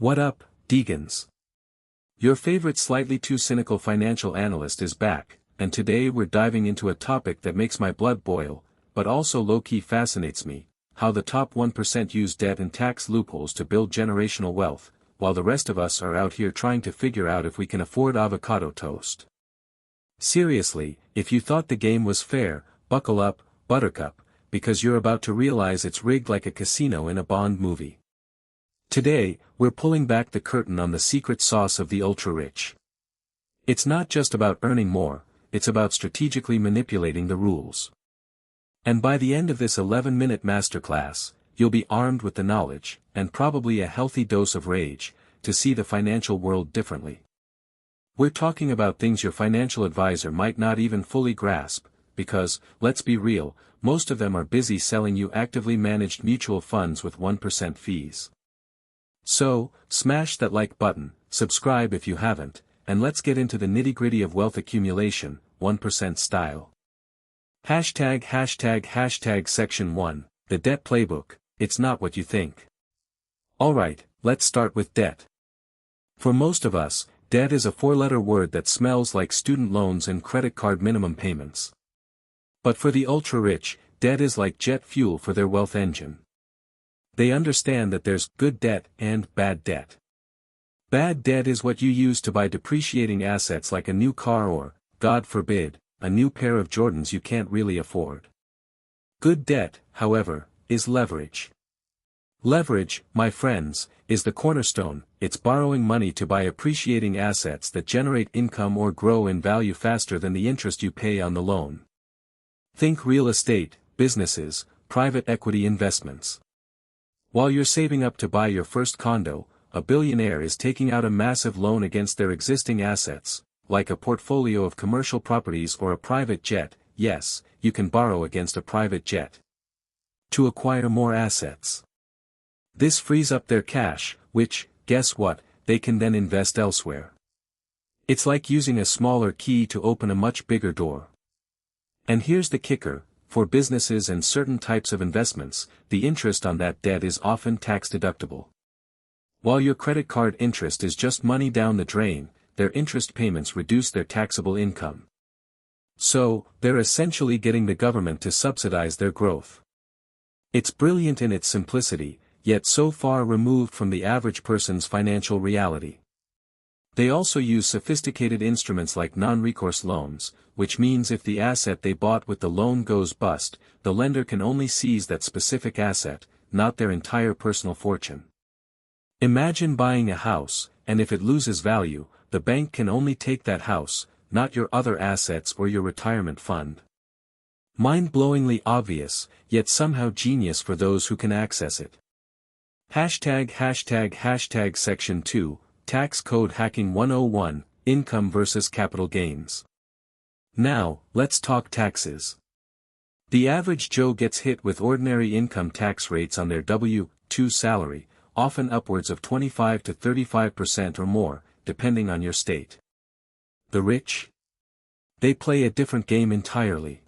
What up, Deegans? Your favorite slightly too cynical financial analyst is back, and today we're diving into a topic that makes my blood boil, but also low-key fascinates me: how the top 1% use debt and tax loopholes to build generational wealth, while the rest of us are out here trying to figure out if we can afford avocado toast. Seriously, if you thought the game was fair, buckle up, Buttercup, because you're about to realize it's rigged like a casino in a Bond movie. Today, we're pulling back the curtain on the secret sauce of the ultra-rich. It's not just about earning more, it's about strategically manipulating the rules. And by the end of this 11-minute masterclass, you'll be armed with the knowledge, and probably a healthy dose of rage, to see the financial world differently. We're talking about things your financial advisor might not even fully grasp, because, let's be real, most of them are busy selling you actively managed mutual funds with 1% fees. So, smash that like button, subscribe if you haven't, and let's get into the nitty-gritty of wealth accumulation, 1% style. Hashtag section 1, the debt playbook. It's not what you think. Alright, let's start with debt. For most of us, debt is a four-letter word that smells like student loans and credit card minimum payments. But for the ultra-rich, debt is like jet fuel for their wealth engine. They understand that there's good debt and bad debt. Bad debt is what you use to buy depreciating assets like a new car or, God forbid, a new pair of Jordans you can't really afford. Good debt, however, is leverage. Leverage, my friends, is the cornerstone. It's borrowing money to buy appreciating assets that generate income or grow in value faster than the interest you pay on the loan. Think real estate, businesses, private equity investments. While you're saving up to buy your first condo, a billionaire is taking out a massive loan against their existing assets, like a portfolio of commercial properties or a private jet. Yes, you can borrow against a private jet to acquire more assets. This frees up their cash, which, guess what, they can then invest elsewhere. It's like using a smaller key to open a much bigger door. And here's the kicker: for businesses and certain types of investments, the interest on that debt is often tax-deductible. While your credit card interest is just money down the drain, their interest payments reduce their taxable income. So, they're essentially getting the government to subsidize their growth. It's brilliant in its simplicity, yet so far removed from the average person's financial reality. They also use sophisticated instruments like non-recourse loans, which means if the asset they bought with the loan goes bust, the lender can only seize that specific asset, not their entire personal fortune. Imagine buying a house, and if it loses value, the bank can only take that house, not your other assets or your retirement fund. Mind-blowingly obvious, yet somehow genius for those who can access it. Hashtag section 2, Tax Code Hacking 101, Income versus Capital Gains. Now, let's talk taxes. The average Joe gets hit with ordinary income tax rates on their W-2 salary, often upwards of 25 to 35% or more, depending on your state. The rich? They play a different game entirely.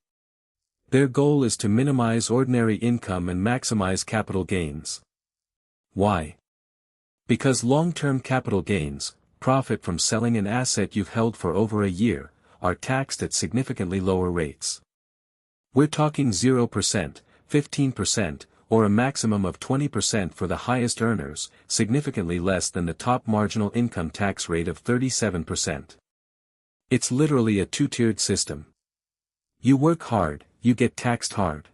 Their goal is to minimize ordinary income and maximize capital gains. Why? Because long-term capital gains, profit from selling an asset you've held for over a year, are taxed at significantly lower rates. We're talking 0%, 15%, or a maximum of 20% for the highest earners, significantly less than the top marginal income tax rate of 37%. It's literally a two-tiered system. You work hard, you get taxed hard.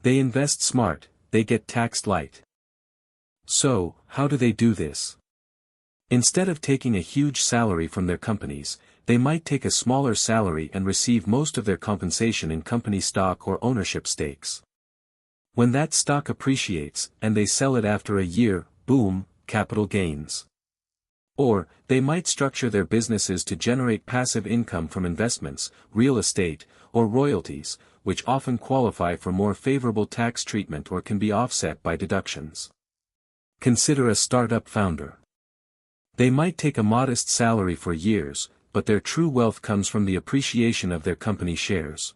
They invest smart, they get taxed light. So, how do they do this? Instead of taking a huge salary from their companies, they might take a smaller salary and receive most of their compensation in company stock or ownership stakes. When that stock appreciates, and they sell it after a year, boom, capital gains. Or, they might structure their businesses to generate passive income from investments, real estate, or royalties, which often qualify for more favorable tax treatment or can be offset by deductions. Consider a startup founder. They might take a modest salary for years, but their true wealth comes from the appreciation of their company shares.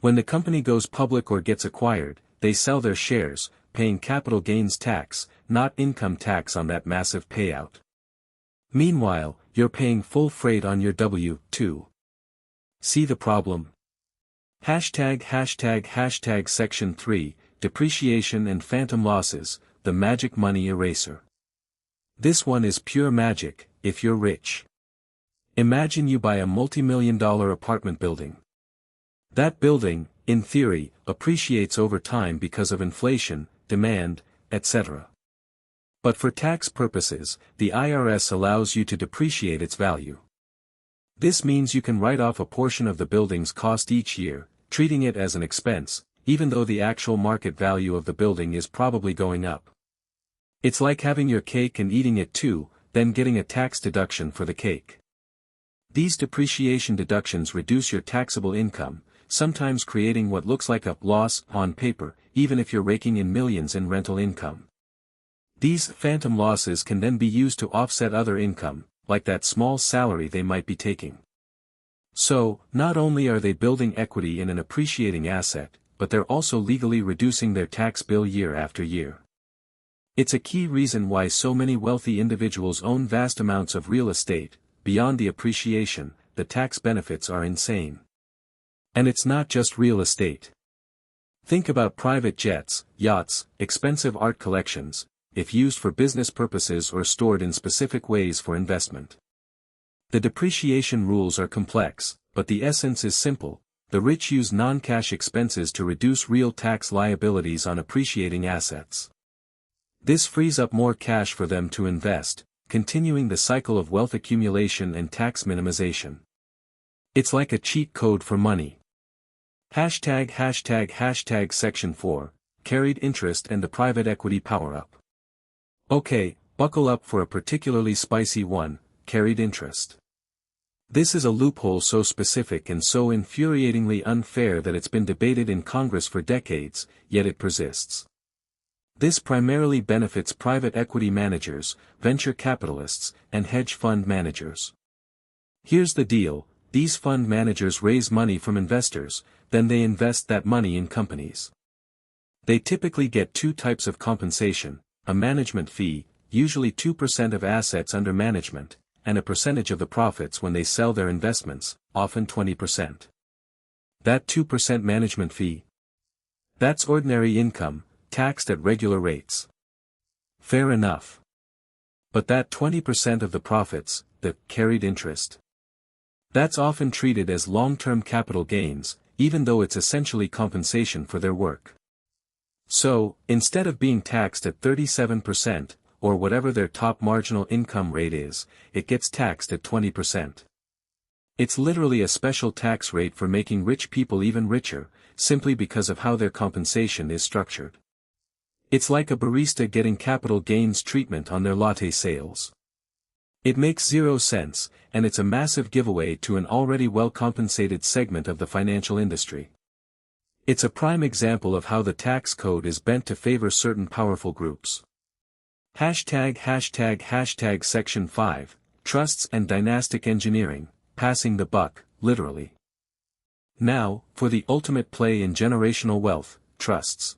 When the company goes public or gets acquired, they sell their shares, paying capital gains tax, not income tax on that massive payout. Meanwhile, you're paying full freight on your W-2. See the problem? Section 3, Depreciation and Phantom Losses, the Magic Money Eraser. This one is pure magic, if you're rich. Imagine you buy a multi-million-dollar apartment building. That building, in theory, appreciates over time because of inflation, demand, etc. But for tax purposes, the IRS allows you to depreciate its value. This means you can write off a portion of the building's cost each year, treating it as an expense, even though the actual market value of the building is probably going up. It's like having your cake and eating it too, then getting a tax deduction for the cake. These depreciation deductions reduce your taxable income, sometimes creating what looks like a loss on paper, even if you're raking in millions in rental income. These phantom losses can then be used to offset other income, like that small salary they might be taking. So, not only are they building equity in an appreciating asset, but they're also legally reducing their tax bill year after year. It's a key reason why so many wealthy individuals own vast amounts of real estate. Beyond the appreciation, the tax benefits are insane. And it's not just real estate. Think about private jets, yachts, expensive art collections, if used for business purposes or stored in specific ways for investment. The depreciation rules are complex, but the essence is simple. The rich use non-cash expenses to reduce real tax liabilities on appreciating assets. This frees up more cash for them to invest, continuing the cycle of wealth accumulation and tax minimization. It's like a cheat code for money. Section 4, Carried Interest and the Private Equity Power-Up. Okay, buckle up for a particularly spicy one, carried interest. This is a loophole so specific and so infuriatingly unfair that it's been debated in Congress for decades, yet it persists. This primarily benefits private equity managers, venture capitalists, and hedge fund managers. Here's the deal, these fund managers raise money from investors, then they invest that money in companies. They typically get two types of compensation, a management fee, usually 2% of assets under management, and a percentage of the profits when they sell their investments, often 20%. That 2% management fee? That's ordinary income, taxed at regular rates. Fair enough. But that 20% of the profits, the carried interest. That's often treated as long-term capital gains, even though it's essentially compensation for their work. So, instead of being taxed at 37%, or whatever their top marginal income rate is, it gets taxed at 20%. It's literally a special tax rate for making rich people even richer, simply because of how their compensation is structured. It's like a barista getting capital gains treatment on their latte sales. It makes zero sense, and it's a massive giveaway to an already well-compensated segment of the financial industry. It's a prime example of how the tax code is bent to favor certain powerful groups. Section 5, Trusts and Dynastic Engineering, Passing the Buck, literally. Now, for the ultimate play in generational wealth, trusts.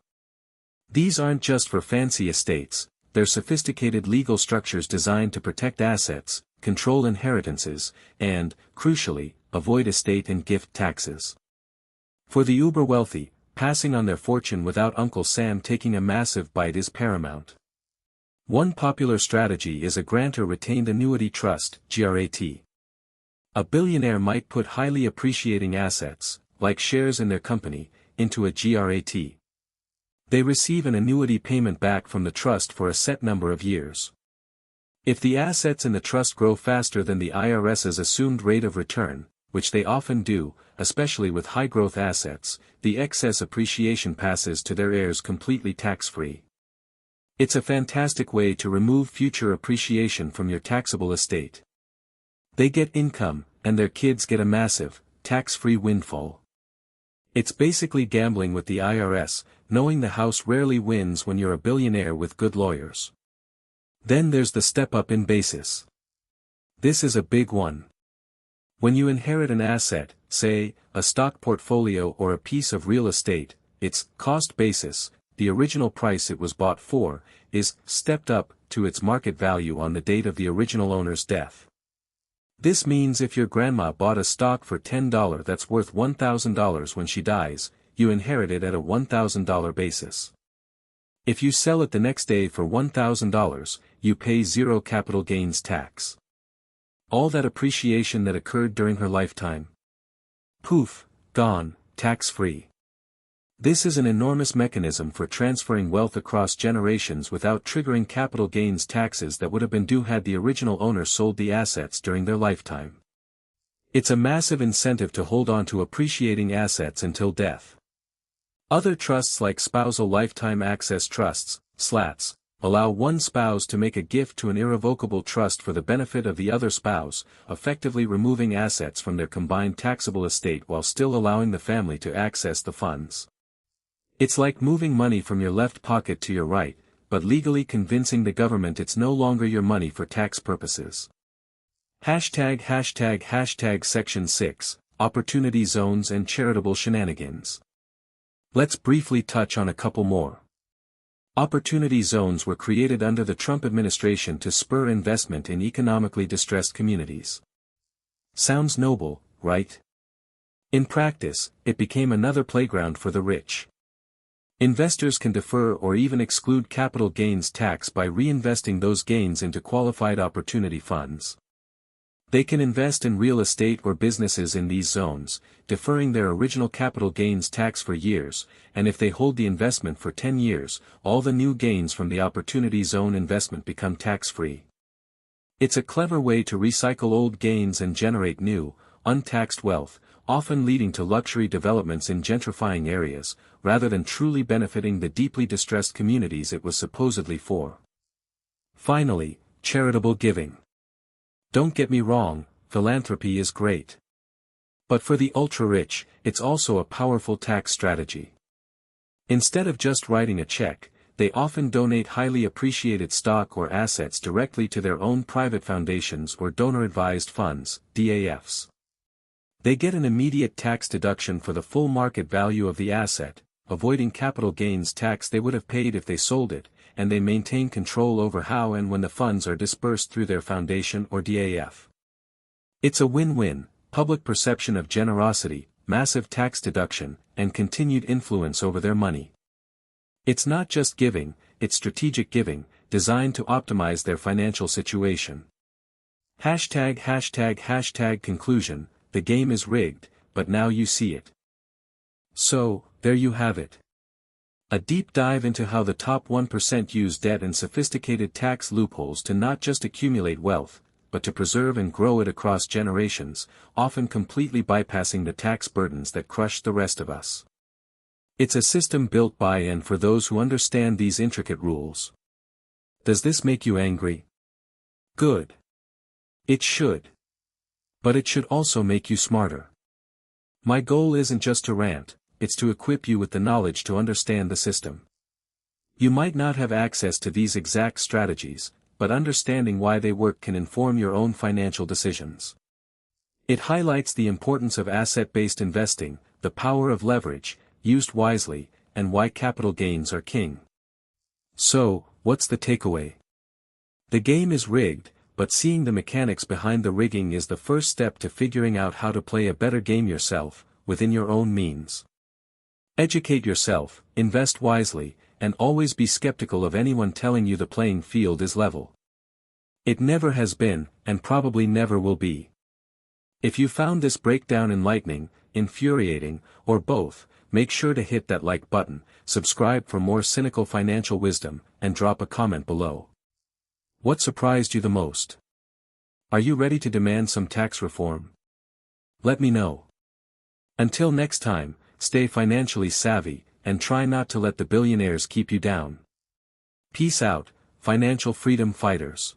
These aren't just for fancy estates, they're sophisticated legal structures designed to protect assets, control inheritances, and, crucially, avoid estate and gift taxes. For the uber-wealthy, passing on their fortune without Uncle Sam taking a massive bite is paramount. One popular strategy is a grantor-retained annuity trust, GRAT. A billionaire might put highly appreciating assets, like shares in their company, into a GRAT. They receive an annuity payment back from the trust for a set number of years. If the assets in the trust grow faster than the IRS's assumed rate of return, which they often do, especially with high-growth assets, the excess appreciation passes to their heirs completely tax-free. It's a fantastic way to remove future appreciation from your taxable estate. They get income, and their kids get a massive, tax-free windfall. It's basically gambling with the IRS, knowing the house rarely wins when you're a billionaire with good lawyers. Then there's the step-up in basis. This is a big one. When you inherit an asset, say, a stock portfolio or a piece of real estate, its cost basis, the original price it was bought for, is stepped up to its market value on the date of the original owner's death. This means if your grandma bought a stock for $10 that's worth $1,000 when she dies, you inherit it at a $1,000 basis. If you sell it the next day for $1,000, you pay zero capital gains tax. All that appreciation that occurred during her lifetime. Poof, gone, tax-free. This is an enormous mechanism for transferring wealth across generations without triggering capital gains taxes that would have been due had the original owner sold the assets during their lifetime. It's a massive incentive to hold on to appreciating assets until death. Other trusts like spousal lifetime access trusts, SLATs, allow one spouse to make a gift to an irrevocable trust for the benefit of the other spouse, effectively removing assets from their combined taxable estate while still allowing the family to access the funds. It's like moving money from your left pocket to your right, but legally convincing the government it's no longer your money for tax purposes. Section 6, Opportunity Zones and Charitable Shenanigans. Let's briefly touch on a couple more. Opportunity zones were created under the Trump administration to spur investment in economically distressed communities. Sounds noble, right? In practice, it became another playground for the rich. Investors can defer or even exclude capital gains tax by reinvesting those gains into qualified opportunity funds. They can invest in real estate or businesses in these zones, deferring their original capital gains tax for years, and if they hold the investment for 10 years, all the new gains from the opportunity zone investment become tax-free. It's a clever way to recycle old gains and generate new, untaxed wealth, often leading to luxury developments in gentrifying areas, rather than truly benefiting the deeply distressed communities it was supposedly for. Finally, charitable giving. Don't get me wrong, philanthropy is great. But for the ultra-rich, it's also a powerful tax strategy. Instead of just writing a check, they often donate highly appreciated stock or assets directly to their own private foundations or donor-advised funds, DAFs. They get an immediate tax deduction for the full market value of the asset, avoiding capital gains tax they would have paid if they sold it, and they maintain control over how and when the funds are dispersed through their foundation or DAF. It's a win-win: public perception of generosity, massive tax deduction, and continued influence over their money. It's not just giving, it's strategic giving, designed to optimize their financial situation. Conclusion: the game is rigged, but now you see it. So, there you have it. A deep dive into how the top 1% use debt and sophisticated tax loopholes to not just accumulate wealth, but to preserve and grow it across generations, often completely bypassing the tax burdens that crush the rest of us. It's a system built by and for those who understand these intricate rules. Does this make you angry? Good. It should. But it should also make you smarter. My goal isn't just to rant, it's to equip you with the knowledge to understand the system. You might not have access to these exact strategies, but understanding why they work can inform your own financial decisions. It highlights the importance of asset-based investing, the power of leverage, used wisely, and why capital gains are king. So, what's the takeaway? The game is rigged, but seeing the mechanics behind the rigging is the first step to figuring out how to play a better game yourself, within your own means. Educate yourself, invest wisely, and always be skeptical of anyone telling you the playing field is level. It never has been, and probably never will be. If you found this breakdown enlightening, infuriating, or both, make sure to hit that like button, subscribe for more cynical financial wisdom, and drop a comment below. What surprised you the most? Are you ready to demand some tax reform? Let me know. Until next time, stay financially savvy, and try not to let the billionaires keep you down. Peace out, financial freedom fighters.